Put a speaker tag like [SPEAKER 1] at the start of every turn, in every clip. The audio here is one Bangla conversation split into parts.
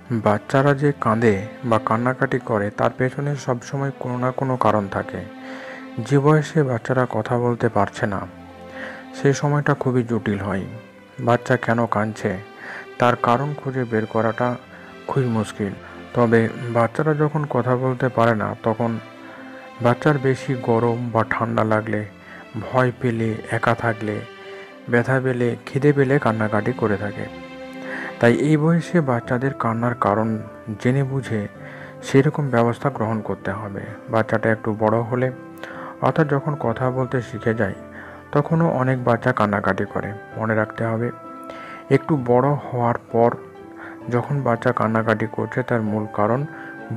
[SPEAKER 1] বাচ্চারা যে কাঁদে বা কান্নাকাটি করে তার পেছনে সবসময় কোনো না কোনো কারণ থাকে। যে বয়সে বাচ্চারা কথা বলতে পারছে না সেই সময়টা খুবই জটিল হয়। বাচ্চা কেন কাঁদছে তার কারণ খুঁজে বের করাটা খুবই মুশকিল। তবে বাচ্চারা যখন কথা বলতে পারে না তখন বাচ্চার বেশি গরম বা ঠান্ডা লাগলে, ভয় পেলে, একা থাকলে, ব্যথা পেলে, খিদে পেলে কান্নাকাটি করে থাকে। তাই এই বয়সে বাচ্চাদের কান্নার কারণ জেনে বুঝে সেরকম ব্যবস্থা গ্রহণ করতে হবে। বাচ্চাটা একটু বড় হলে অর্থাৎ যখন কথা বলতে শিখে যায় তখনও অনেক বাচ্চা কান্নাকাটি করে। মনে রাখতে হবে, একটু বড় হওয়ার পর যখন বাচ্চা কান্নাকাটি করছে তার মূল কারণ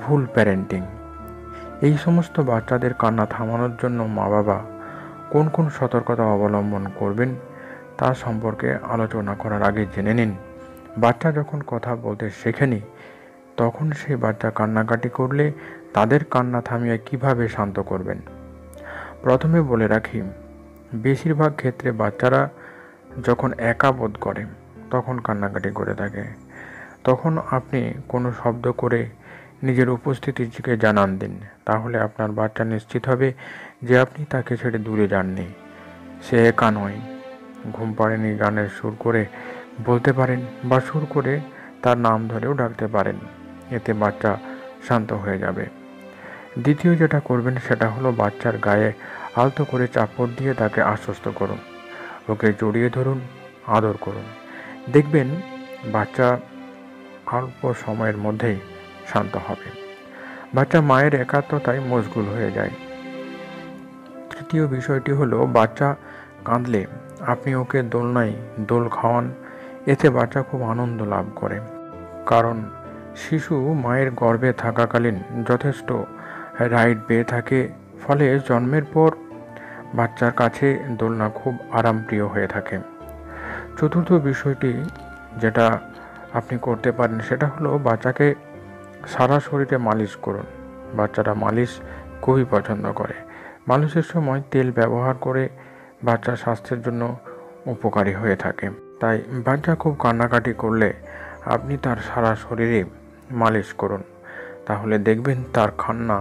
[SPEAKER 1] ভুল প্যারেন্টিং। এই সমস্ত বাচ্চাদের কান্না থামানোর জন্য মা বাবা কোন কোন সতর্কতা অবলম্বন করবেন তা সম্পর্কে আলোচনা করার আগে জেনে নিন, বাচ্চা যখন কথা বলতে শেখেনি তখন সেই বাচ্চা কান্নাকাটি করলে তাদের কান্না থামিয়ে কিভাবে শান্ত করবেন। প্রথমে বলে রাখি, বেশিরভাগ ক্ষেত্রে বাচ্চারা যখন একা বোধ করে তখন কান্নাকাটি করে থাকে। তখন আপনি কোনো শব্দ করে নিজের উপস্থিতিকে জানান দিন, তাহলে আপনার বাচ্চা নিশ্চিত হবে যে আপনি তাকে ছেড়ে দূরে যাননি। সে একা নয়। ঘুম পাড়েনি গানের সুর করে বলতে পারেন বা সুর করে তার নাম ধরেও ডাকতে পারেন, এতে বাচ্চা শান্ত হয়ে যাবে। দ্বিতীয় যেটা করবেন সেটা হলো বাচ্চার গায়ে আলতো করে চাপড় দিয়ে তাকে আশ্বস্ত করুন, ওকে জড়িয়ে ধরুন, আদর করুন। দেখবেন বাচ্চা অল্প সময়ের মধ্যেই শান্ত হবে। বাচ্চা মায়ের একাত্মতায় মশগুল হয়ে যায়। তৃতীয় বিষয়টি হলো বাচ্চা কাঁদলে আপনি ওকে দোলনায় দোল খাওয়ান, এতে বাচ্চা খুব আনন্দ লাভ করে। কারণ শিশু মায়ের গর্ভে থাকাকালীন যথেষ্ট রাইড পেয়ে থাকে, ফলে জন্মের পর বাচ্চার কাছে দোলনা খুব আরামপ্রিয় হয়ে থাকে। চতুর্থ বিষয়টি যেটা আপনি করতে পারেন সেটা হলো বাচ্চাকে সারা শরীরে মালিশ করুন। বাচ্চারা মালিশ খুবই পছন্দ করে। মালিশের সময় তেল ব্যবহার করে বাচ্চার স্বাস্থ্যের জন্য উপকারী হয়ে থাকে। তাই বাচ্চা খুব কান্নাকাটি করলে আপনি তার সারা শরীরে মালিশ করুন, তাহলে দেখবেন তার কান্না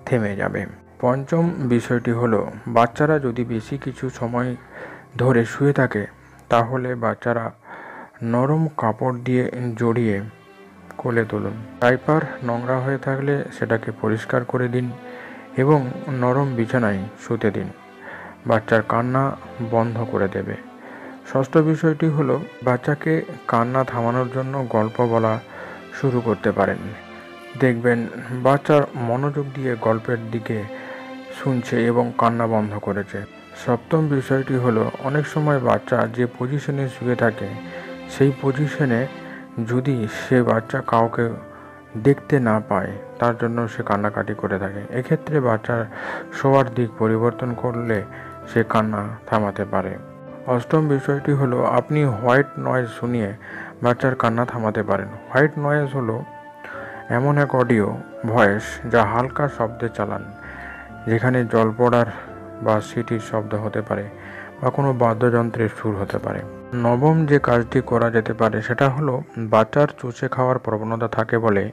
[SPEAKER 1] থেমে যাবে। পঞ্চম বিষয়টি হলো বাচ্চারা যদি বেশি কিছু সময় ধরে শুয়ে থাকে তাহলে বাচ্চারা নরম কাপড় দিয়ে জড়িয়ে কোলে তুলুন। ডাইপার নোংরা হয়ে থাকলে সেটাকে পরিষ্কার করে দিন এবং নরম বিছানায় শুতে দিন। বাচ্চার কান্না বন্ধ করে দেবে। ষষ্ঠ বিষয়টি হলো বাচ্চাকে কান্না থামানোর জন্য গল্প বলা শুরু করতে পারেন। দেখবেন বাচ্চার মনোযোগ দিয়ে গল্পের দিকে শুনছে এবং কান্না বন্ধ করেছে। সপ্তম বিষয়টি হলো অনেক সময় বাচ্চা যে পজিশনে শুয়ে থাকে সেই পজিশনে যদি সে বাচ্চা কাউকে দেখতে না পায় তার জন্য সে কান্নাকাটি করে থাকে। এক্ষেত্রে বাচ্চার শোয়ার দিক পরিবর্তন করলে সে কান্না থামাতে পারে। অষ্টম বিষয়টি হলো আপনি হোয়াইট নয়েজ শুনিয়ে বাচ্চার কান্না থামাতে পারেন। হোয়াইট নয়েজ হলো এমন এক অডিও ভয়েস যা হালকা শব্দে চালান, যেখানে জল পড়ার বা সিটির শব্দ হতে পারে বা কোনো বাদ্যযন্ত্রের সুর হতে পারে। নবম যে কাজটি করা যেতে পারে সেটা হলো বাচ্চার চুষে খাওয়ার প্রবণতা থাকে বলে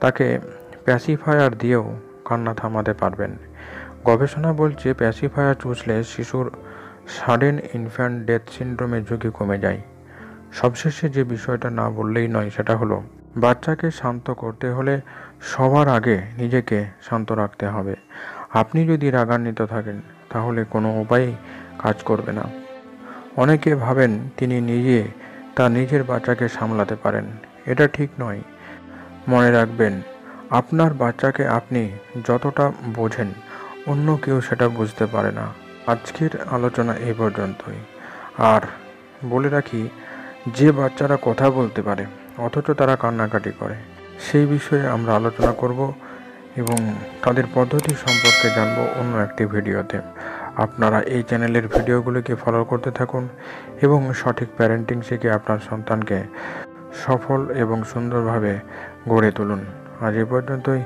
[SPEAKER 1] তাকে প্যাসিফায়ার দিয়েও কান্না থামাতে পারবেন। গবেষণা বলছে প্যাসিফায়ার চুষলে শিশুর সাডেন ইনফ্যান্ট ডেথ সিন্ড্রোমের ঝুঁকি কমে যায়। সবশেষে যে বিষয়টা না বললেই নয় সেটা হলো বাচ্চাকে শান্ত করতে হলে সবার আগে নিজেকে শান্ত রাখতে হবে। আপনি যদি রাগান্বিত থাকেন তাহলে কোনো উপায়ই কাজ করবে না। অনেকে ভাবেন তিনি তার নিজের বাচ্চাকে সামলাতে পারেন, এটা ঠিক নয়। মনে রাখবেন, আপনার বাচ্চাকে আপনি যতটা বোঝেন অন্য কেউ সেটা বুঝতে পারে না। আজকের আলোচনা এই পর্যন্তই। আর বলে রাখি, যে বাচ্চারা কথা বলতে পারে অথচ তারা কান্নাকাটি করে সেই বিষয়ে আমরা আলোচনা করব এবং তাদের পদ্ধতি সম্পর্কে জানব অন্য একটি ভিডিওতে। আপনারা এই চ্যানেলের ভিডিওগুলোকে ফলো করতে থাকুন এবং সঠিক প্যারেন্টিং শিখে আপনার সন্তানকে সফল এবং সুন্দরভাবে গড়ে তুলুন। আজ এই পর্যন্তই।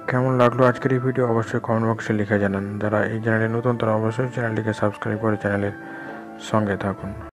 [SPEAKER 1] কেমন লাগলো আজকের এই ভিডিও অবশ্যই কমেন্ট বক্সে লিখে জানান। যারা এই চ্যানেলে নতুন তারা অবশ্যই চ্যানেলটিকে সাবস্ক্রাইব করে চ্যানেলের সঙ্গে থাকুন।